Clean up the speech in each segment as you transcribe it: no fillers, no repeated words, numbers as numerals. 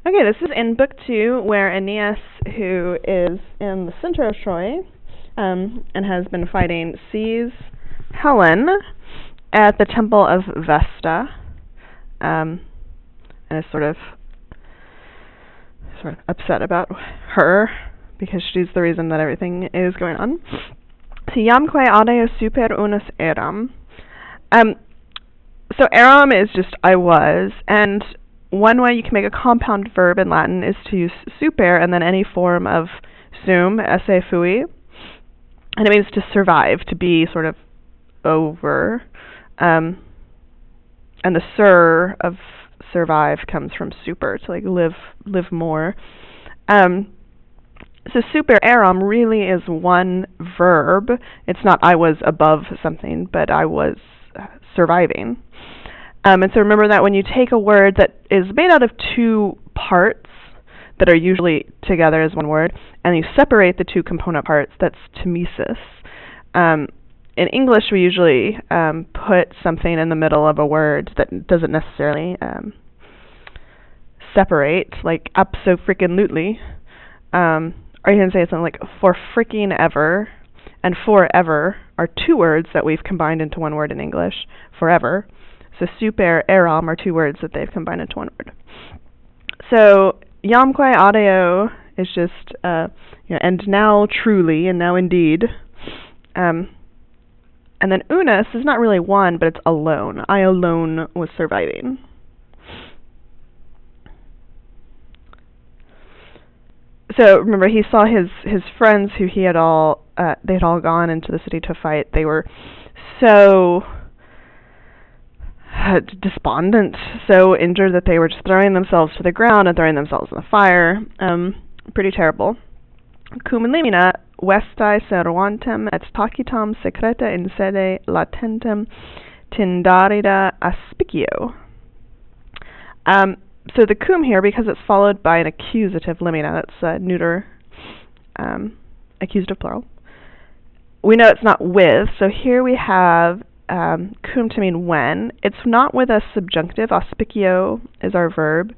Okay, this is in Book 2, where Aeneas, who is in the center of Troy, and has been fighting, sees Helen at the temple of Vesta, and is sort of upset about her, because she's the reason that everything is going on. So, Iamque adeo super unus eram. So eram is just I was, and one way you can make a compound verb in Latin is to use super and then any form of sum, esse fui, and it means to survive, to be sort of over, and the sur of survive comes from super, to like live more. So super eram really is one verb. It's not I was above something, but I was surviving. And so remember that when you take a word that is made out of two parts that are usually together as one word, and you separate the two component parts, that's temesis. In English, we usually put something in the middle of a word that doesn't necessarily separate, like abso-frickin-lutely. Or you can say something like for fricking ever, and forever are two words that we've combined into one word in English, forever. So super eram are two words that they've combined into one word. So iamque adeo is just and now truly, and now indeed. And then unus is not really one, but it's alone. I alone was surviving. So remember, he saw his friends who they had all gone into the city to fight. They were so despondent, so injured that they were just throwing themselves to the ground and throwing themselves in the fire. Pretty terrible. Cum limina vestae servantem et tacitam secreta in sede latentem tindarida aspicio. So the cum here, because it's followed by an accusative limina, that's neuter, accusative plural. We know it's not with, so here we have cum to mean when. It's not with a subjunctive. Aspicio is our verb,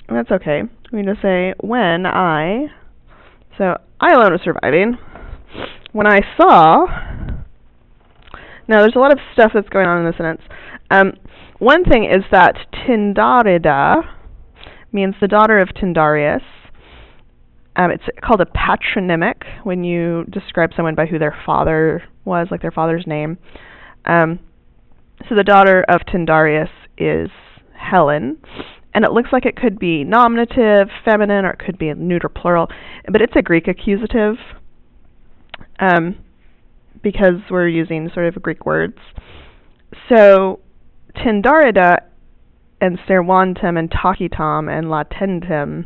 and that's okay. We just say when I. So I alone was surviving. When I saw. Now there's a lot of stuff that's going on in this sentence. One thing is that Tindarida means the daughter of Tindarius. It's called a patronymic when you describe someone by who their father was, like their father's name. So the daughter of Tindarius is Helen, and it looks like it could be nominative, feminine, or it could be a neuter plural, but it's a Greek accusative, because we're using sort of Greek words. So Tindarida and servantem and tacitam and latentem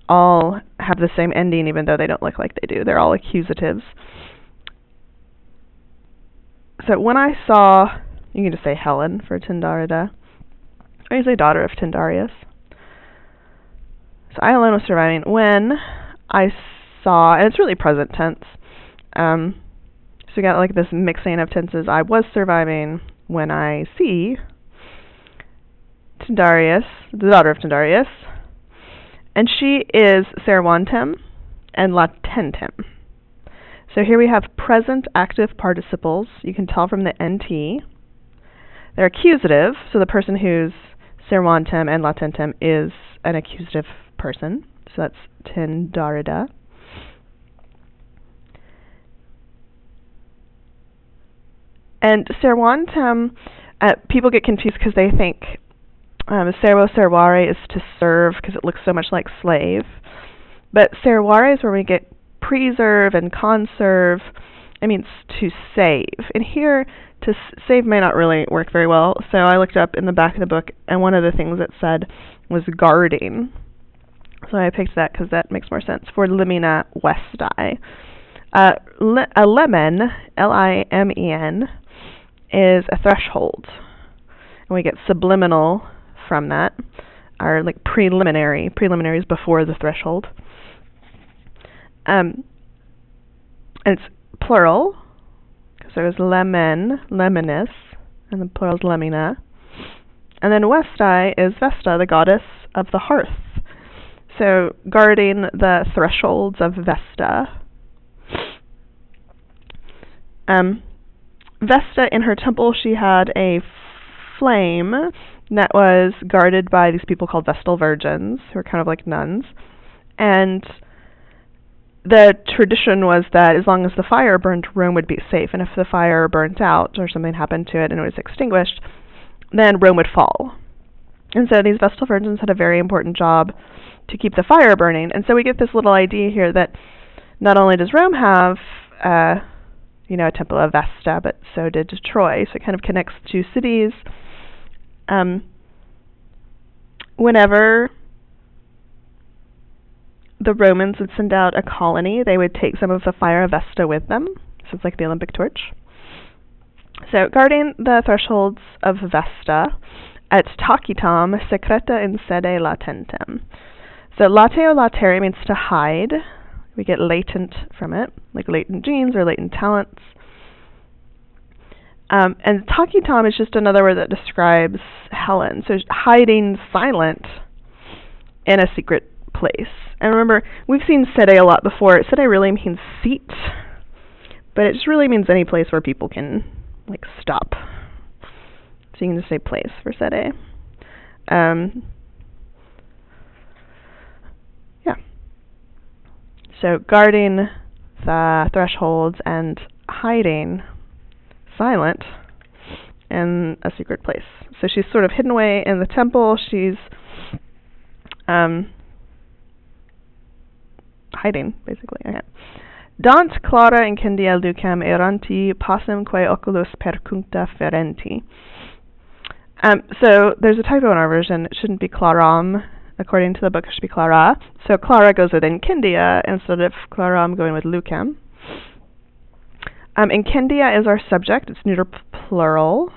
all have the same ending, even though they don't look like they do. They're all accusatives. So when I saw, you can just say Helen for Tindarida, or you say daughter of Tindarius. So I alone was surviving. When I saw, and it's really present tense, so we got like this mixing of tenses. I was surviving when I see Tindarius, the daughter of Tindarius, and she is servantem and latentem. So here we have present active participles. You can tell from the NT. They're accusative, so the person who's servantem and latentem is an accusative person. So that's Tindarida. And servantem, people get confused because they think servo servare is to serve because it looks so much like slave. But servare is where we get preserve and conserve. It means to save. And here, to save may not really work very well. So I looked up in the back of the book, and one of the things it said was guarding. So I picked that because that makes more sense for limina vestae. A lemon, L-I-M-E-N, is a threshold. And we get subliminal from that, or like preliminaries before the threshold. And it's plural, because there was lemen, lemenis, and the plural is lemina. And then Vestae is Vesta, the goddess of the hearth. So guarding the thresholds of Vesta. Vesta, in her temple, she had a flame that was guarded by these people called Vestal Virgins, who are kind of like nuns. And the tradition was that as long as the fire burned, Rome would be safe. And if the fire burnt out or something happened to it and it was extinguished, then Rome would fall. And so these Vestal Virgins had a very important job to keep the fire burning. And so we get this little idea here that not only does Rome have a temple of Vesta, but so did Troy. So it kind of connects two cities. Whenever the Romans would send out a colony, they would take some of the fire of Vesta with them. So it's like the Olympic torch. So guarding the thresholds of Vesta, et tacitam secreta in sede latentem. So lateo latere means to hide. We get latent from it, like latent genes or latent talents. And tacitam is just another word that describes Helen. So hiding silent in a secret place. And remember, we've seen sede a lot before. Sede really means seat, but it just really means any place where people can, like, stop. So you can just say place for sede. Yeah. So guarding the thresholds and hiding silent in a secret place. So she's sort of hidden away in the temple. She's hiding, basically. Okay. Dant clara incendia lucem eranti passem quae oculus percuncta ferenti. So there's a typo in our version. It shouldn't be claram. According to the book, it should be clara. So clara goes with incendia instead of claram going with lucem. Incendia is our subject. It's neuter plural.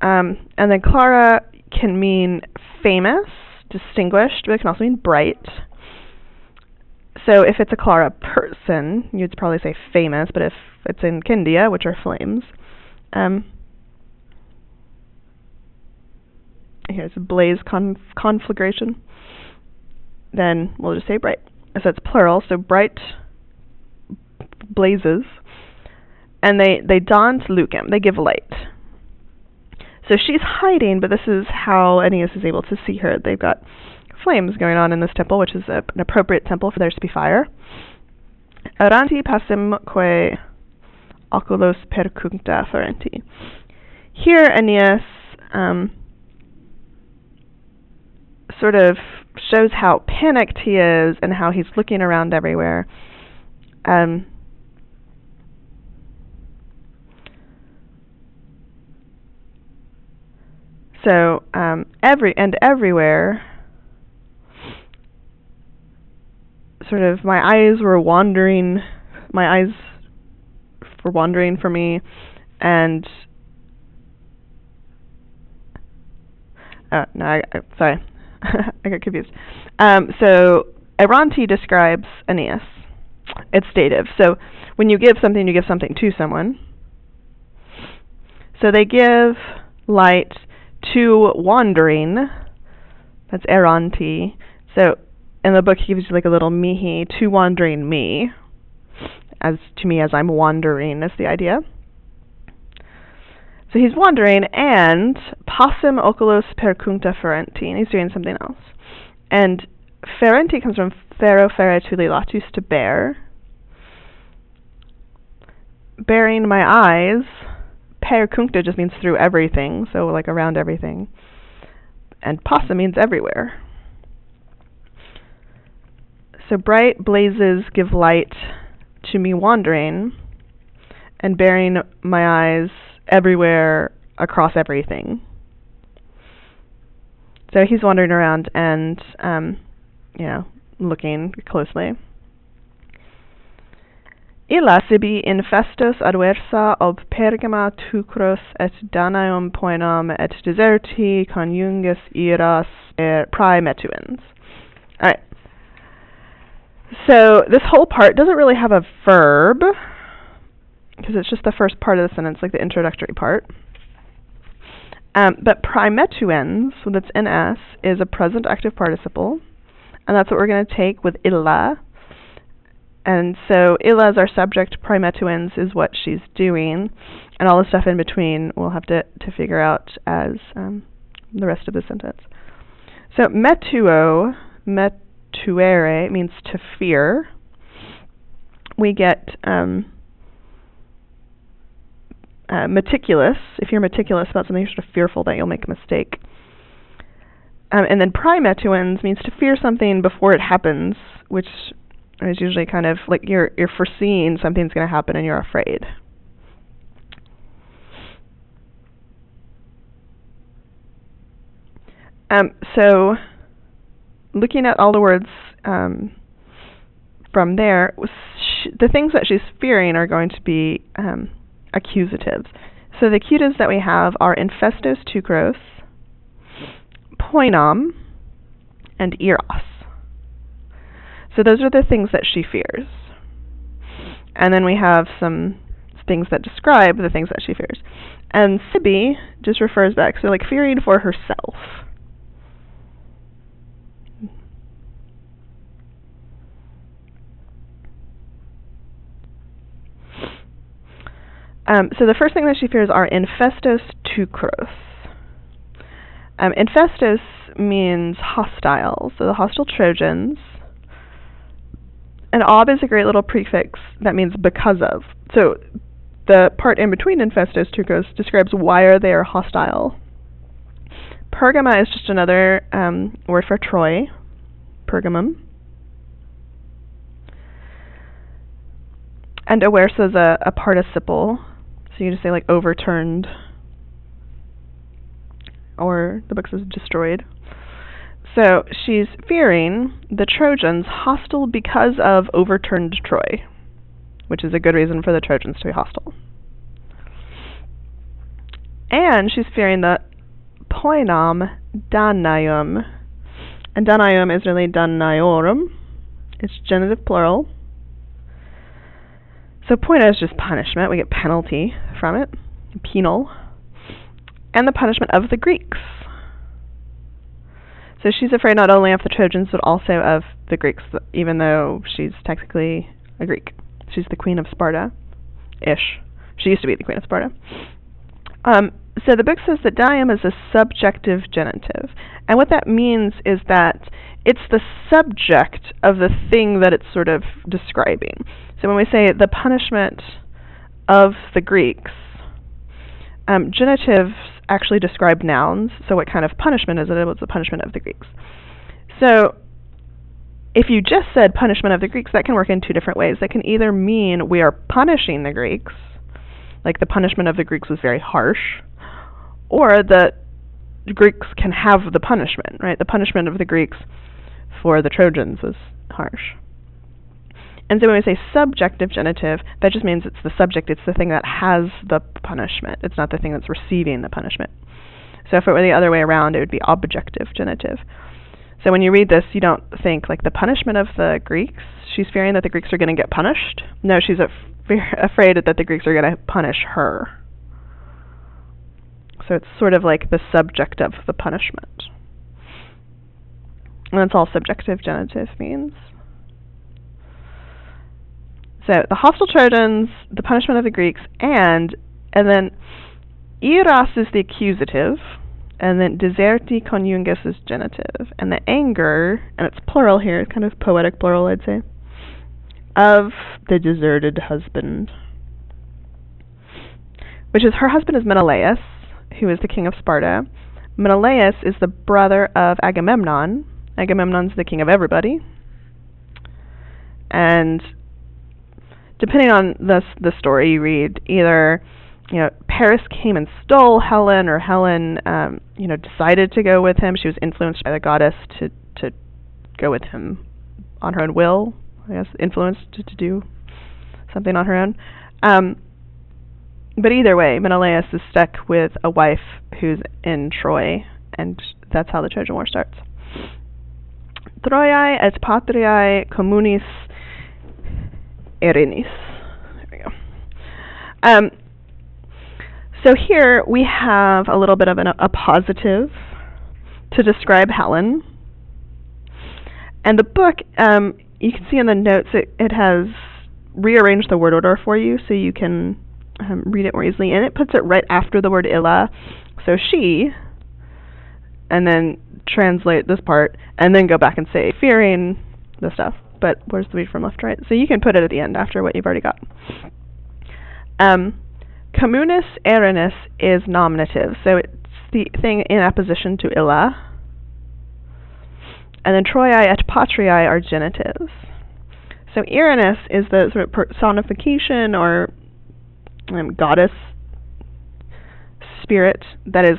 And then clara can mean famous, distinguished, but it can also mean bright. So if it's a clara person, you'd probably say famous, but if it's incendia, which are flames, here's a blaze conflagration, then we'll just say bright. So it's plural, so bright blazes, and they daunt lucem, they give light. So she's hiding, but this is how Aeneas is able to see her. They've got flames going on in this temple, which is an appropriate temple for there to be fire. Eranti passem quae oculos percuncta ferenti. Here Aeneas sort of shows how panicked he is and how he's looking around everywhere. So everywhere, sort of my eyes were wandering for me, and sorry, I got confused. So Eranti describes Aeneas. It's dative. So when you give something to someone. So they give light to wandering. That's Eranti. So in the book he gives you like a little mihi, to wandering me. As I'm wandering is the idea. So he's wandering, and passem oculos percuncta ferenti, and he's doing something else. And ferenti comes from fero feretuli latus, to bear. Bearing my eyes. Percuncta just means through everything, so like around everything. And passem means everywhere. So bright blazes give light to me wandering, and bearing my eyes everywhere across everything. So he's wandering around and, looking closely. Illa sibi infestos adversa ob pergama tucros et Danaeum poenam et deserti conjungus iras prae metuins. Alright. So this whole part doesn't really have a verb, because it's just the first part of the sentence, like the introductory part. But primetuens, so that's ns, is a present active participle, and that's what we're going to take with illa. And so illa is our subject, primetuens is what she's doing, and all the stuff in between we'll have to figure out as the rest of the sentence. So metuo, metuere means to fear. We get meticulous. If you're meticulous about something, you're sort of fearful that you'll make a mistake. And then primetuens means to fear something before it happens, which is usually kind of like you're foreseeing something's going to happen and you're afraid. So looking at all the words from there, the things that she's fearing are going to be accusatives. So the accusatives that we have are infestos tukros, poinom, and eros. So those are the things that she fears. And then we have some things that describe the things that she fears. And sibi just refers back, so like fearing for herself. So the first thing that she fears are infestos tukros. Infestos means hostile, so the hostile Trojans. And ob is a great little prefix that means because of. So the part in between infestos tukros describes why they are hostile. Pergama is just another word for Troy, Pergamum. And aversa is a participle, so you just say like overturned, or the book says destroyed. So she's fearing the Trojans hostile because of overturned Troy, which is a good reason for the Trojans to be hostile. And she's fearing the poinom danaium. And danaium is really danaiorum. It's genitive plural. So poina is just punishment. We get penalty from it, penal. And the punishment of the Greeks. So she's afraid not only of the Trojans, but also of the Greeks, even though she's technically a Greek. She's the queen of Sparta-ish. She used to be the queen of Sparta. So the book says that daium is a subjective genitive. And what that means is that it's the subject of the thing that it's sort of describing. So when we say the punishment of the Greeks, genitives actually describe nouns. So what kind of punishment is it? It was the punishment of the Greeks. So if you just said punishment of the Greeks, that can work in two different ways. That can either mean we are punishing the Greeks, like the punishment of the Greeks was very harsh, or that the Greeks can have the punishment, right? The punishment of the Greeks for the Trojans was harsh. And so when we say subjective genitive, that just means it's the subject, it's the thing that has the punishment. It's not the thing that's receiving the punishment. So if it were the other way around, it would be objective genitive. So when you read this, you don't think like the punishment of the Greeks. She's fearing that the Greeks are going to get punished. No, she's afraid that the Greeks are going to punish her. So it's sort of like the subject of the punishment. And that's all subjective genitive means. So the hostile Trojans, the punishment of the Greeks, and then eros is the accusative, and then deserti conjungus is genitive. And the anger, and it's plural here, it's kind of poetic plural, I'd say, of the deserted husband. Which is, her husband is Menelaus, who is the king of Sparta. Menelaus is the brother of Agamemnon. Agamemnon's the king of everybody. And depending on the story you read, either Paris came and stole Helen, or Helen decided to go with him. She was influenced by the goddess to go with him on her own will. I guess influenced to do something on her own. But either way, Menelaus is stuck with a wife who's in Troy, and that's how the Trojan War starts. Troiae et patriae communis Erinis. There we go. So here we have a little bit of a positive to describe Helen. And the book, you can see in the notes, it has rearranged the word order for you so you can read it more easily. And it puts it right after the word illa. So she, and then translate this part, and then go back and say fearing the stuff. But where's the read from left to right? So you can put it at the end after what you've already got. Communis erinis is nominative, so it's the thing in apposition to illa. And then Troiae et Patriae are genitives. So Erinis is the sort of personification or goddess spirit that is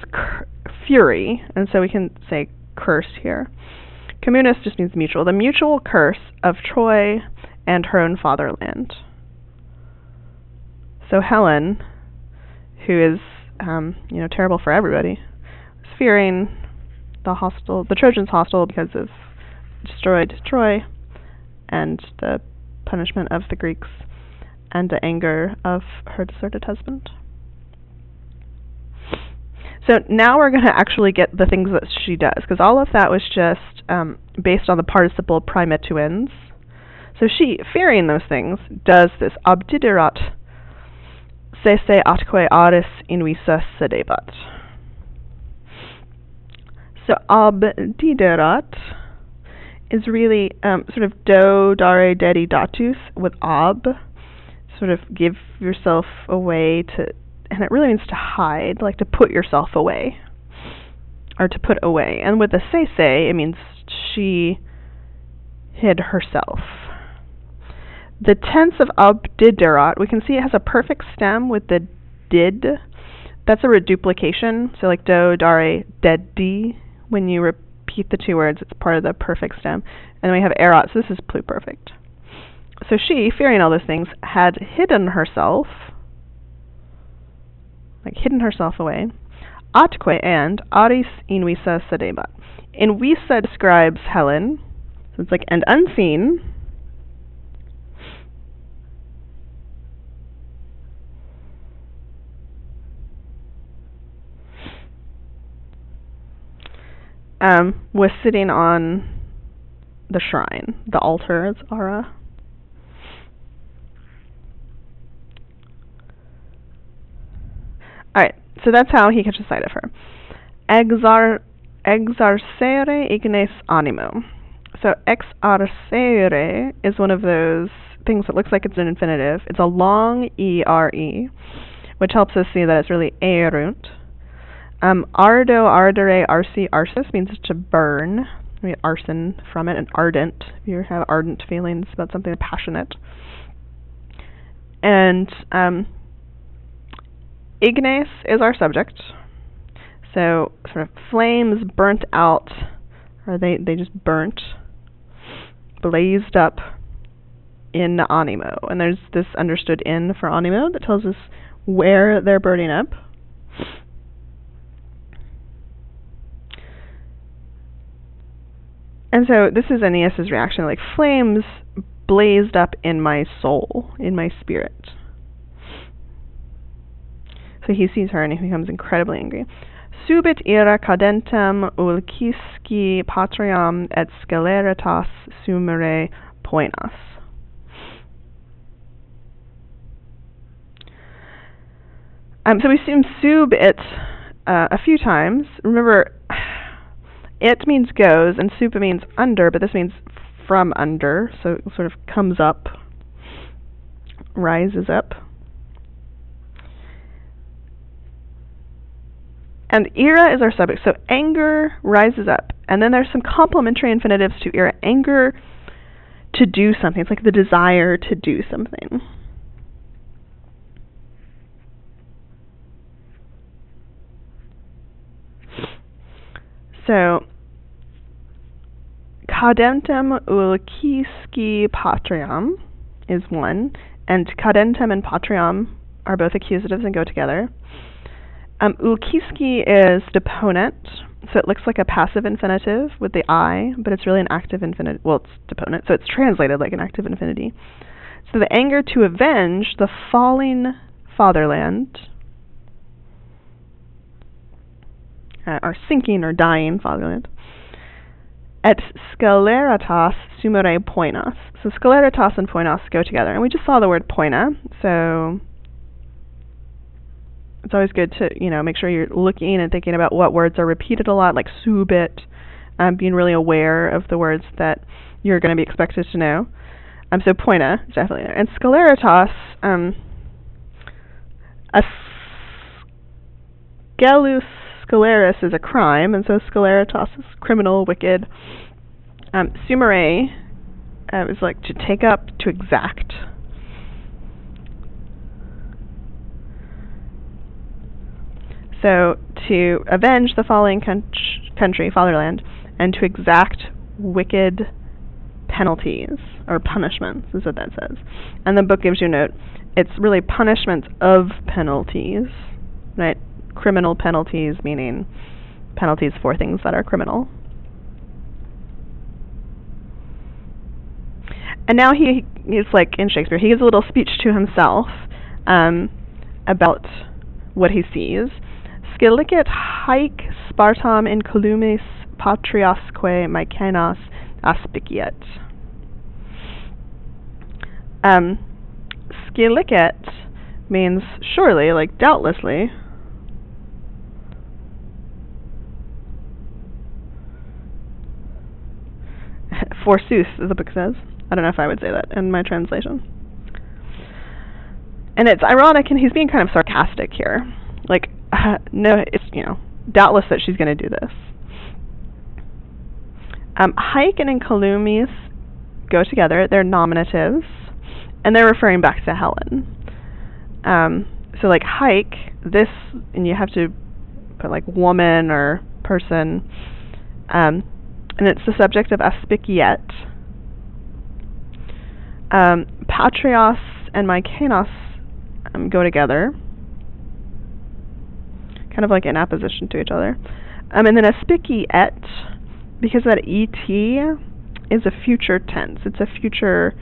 fury, and so we can say curse here. Communis just means mutual. The mutual curse of Troy and her own fatherland. So Helen, who is terrible for everybody, is fearing the Trojans hostile because of destroyed Troy and the punishment of the Greeks and the anger of her deserted husband. So now we're going to actually get the things that she does, because all of that was just based on the participle primituins. So she, fearing those things, does this abdiderat sese atque aris invisa sedebat. So abdiderat is really sort of do, dare, dedi, datus with ab, sort of give yourself away to, and it really means to hide, like to put yourself away, or to put away. And with the sese, it means she hid herself. The tense of abdiderat, we can see it has a perfect stem with the did. That's a reduplication, so like do, dare, dedi. When you repeat the two words, it's part of the perfect stem. And then we have erat, so this is pluperfect. So she, fearing all those things, had hidden herself, like hidden herself away. Atque and aris invisa sedebat. Invisa describes Helen, so it's like and unseen. Was sitting on the shrine, the altar, it's ara. Alright, so that's how he catches sight of her. Exarcere ignes animo. So exarcere is one of those things that looks like it's an infinitive. It's a long E-R-E, which helps us see that it's really erunt. Ardo, ardere, arsi, arsis means to burn. We get arson from it, and ardent, if you have ardent feelings about something passionate. And ignes is our subject. So sort of flames burnt out, or they just burnt, blazed up in animo. And there's this understood in for animo that tells us where they're burning up. And so this is Aeneas's reaction, like flames blazed up in my soul, in my spirit. So he sees her and he becomes incredibly angry. Subit ira cadentem ulcisci patriam et sceleritas sumere poenas. So we've seen sub it a few times. Remember, it means goes, and supa means under, but this means from under, so it sort of comes up, rises up. And ira is our subject, so anger rises up. And then there's some complementary infinitives to ira. Anger to do something, it's like the desire to do something. So, cadentem ulcisci patriam is one, and cadentem and patriam are both accusatives and go together. Ulcisci is deponent, so it looks like a passive infinitive with the I, but it's really an active infinitive. Well, it's deponent, so it's translated like an active infinity. So the anger to avenge the falling fatherland or sinking or dying fatherland. Et sceleratas sumere poinas. So sceleratas and poinas go together. And we just saw the word poina, so it's always good to, make sure you're looking and thinking about what words are repeated a lot, like subit, being really aware of the words that you're going to be expected to know. So poina is definitely there. And sceleratas, a scelus sceleris is a crime, and so sceleratas is criminal, wicked. Sumere is like to take up, to exact. So to avenge the falling country, fatherland, and to exact wicked penalties or punishments is what that says. And the book gives you a note. It's really punishments of penalties, right? Criminal penalties, meaning penalties for things that are criminal. And now he's like in Shakespeare, he gives a little speech to himself about what he sees. Scilicet haec Spartam in columis patriasque Mycenas aspiciet. Scilicet means surely, like doubtlessly. Forsooth, the book says. I don't know if I would say that in my translation. And it's ironic, and he's being kind of sarcastic here. Like, no, it's, doubtless that she's going to do this. Haec and columis go together. They're nominatives, and they're referring back to Helen. So, like, haec, this, and you have to put, like, woman or person, and it's the subject of aspiciet. Patrios and Mycenas go together, kind of like in opposition to each other. And then aspiciet, because that et is a future tense. It's a future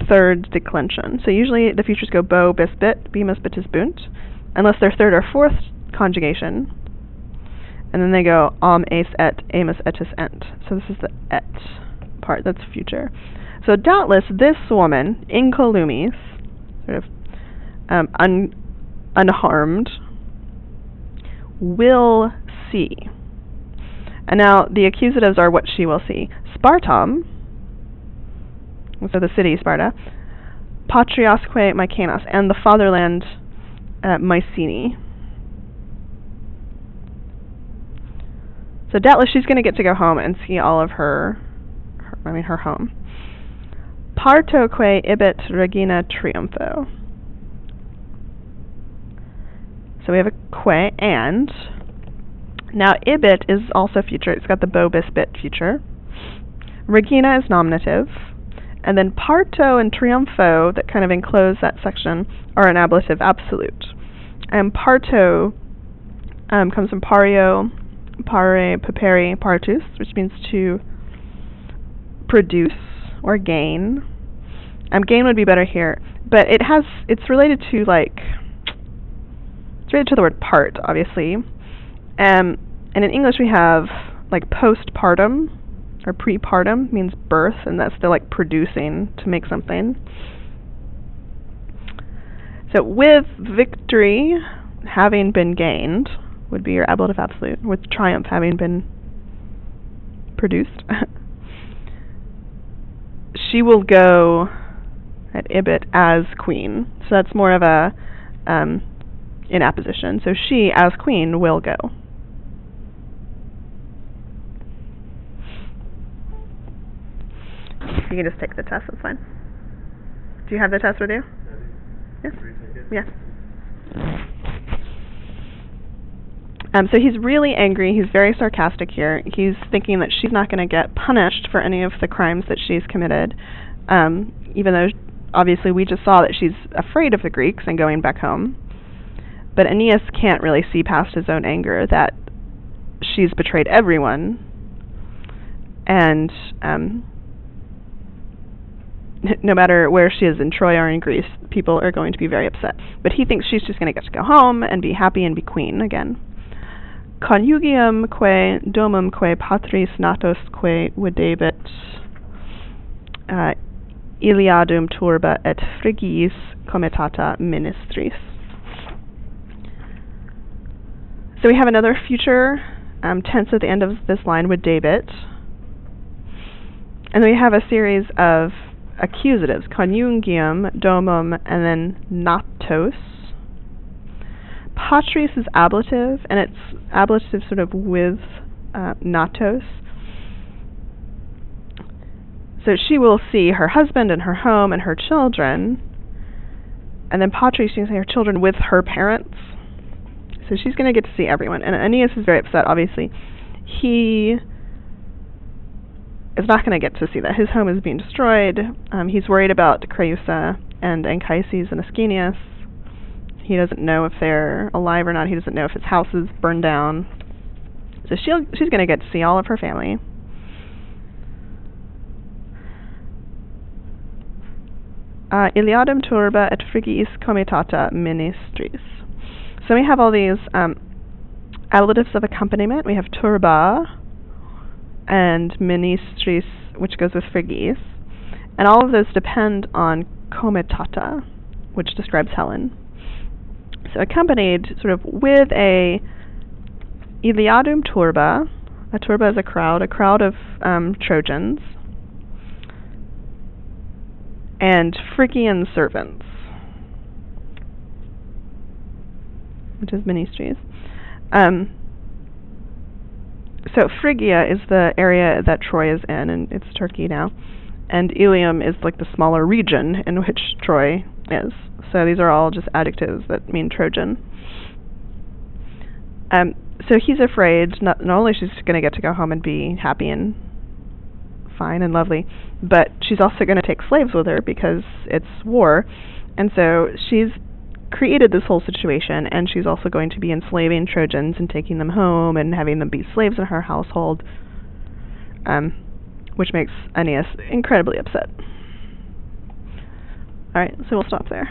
third declension. So usually the futures go bo, bis, bit, bimus, bitus, bunt, unless they're third or fourth conjugation. And then they go ace, et, amus, etus, ent. So this is the et part, that's future. So doubtless this woman, in columis, sort of unharmed, will see. And now the accusatives are what she will see. Spartam, so the city Sparta, patriasque Mycenas, and the fatherland Mycenae. So doubtless she's going to get to go home and see all of her home. Partoque ibit regina triumpho. So we have a que, and now ibit is also future. It's got the bo, bis, bit future. Regina is nominative. And then parto and triumpho, that kind of enclose that section, are an ablative absolute. And parto comes from pario, pare, papere, partus, which means to produce or gain. Gain would be better here, but it's related to it's related to the word part, obviously. And in English we have like postpartum or prepartum means birth, and that's still like producing to make something. So with victory having been gained would be your ablative absolute, with triumph having been produced. She will go at ibit as queen. So that's more of a in apposition. So she, as queen, will go. You can just take the test, that's fine. Do you have the test with you? Yes. Yeah. So he's really angry. He's very sarcastic here. He's thinking that she's not going to get punished for any of the crimes that she's committed, even though obviously we just saw that she's afraid of the Greeks and going back home. But Aeneas can't really see past his own anger that she's betrayed everyone, and no matter where she is in Troy or in Greece, people are going to be very upset. But he thinks she's just going to get to go home and be happy and be queen again. Conjugium quae domum quae patris natos quae videbit Iliadum turba et frigiis comitata ministris. So we have another future tense at the end of this line, videbit. And then we have a series of accusatives, conjugium, domum, and then natos. Patris is ablative, and it's ablative sort of with natos. So she will see her husband and her home and her children, and then patris, you can say her children with her parents. So she's going to get to see everyone. And Aeneas is very upset, obviously. He is not going to get to see that. His home is being destroyed. He's worried about Creusa and Anchises and Ascanius. He doesn't know if they're alive or not. He doesn't know if his house is burned down. So she's going to get to see all of her family. Iliadum turba et frigiis comitata ministris. So we have all these ablatives of accompaniment. We have turba and ministris, which goes with frigiis. And all of those depend on comitata, which describes Helen. So accompanied sort of with a Iliadum turba. A turba is a crowd of Trojans. And Phrygian servants, which is ministries. So Phrygia is the area that Troy is in, and it's Turkey now. And Ilium is like the smaller region in which Troy is. So these are all just adjectives that mean Trojan. So he's afraid, not only she's going to get to go home and be happy and fine and lovely, but she's also going to take slaves with her because it's war. And so she's created this whole situation, and she's also going to be enslaving Trojans and taking them home and having them be slaves in her household, which makes Aeneas incredibly upset. Alright, so we'll stop there.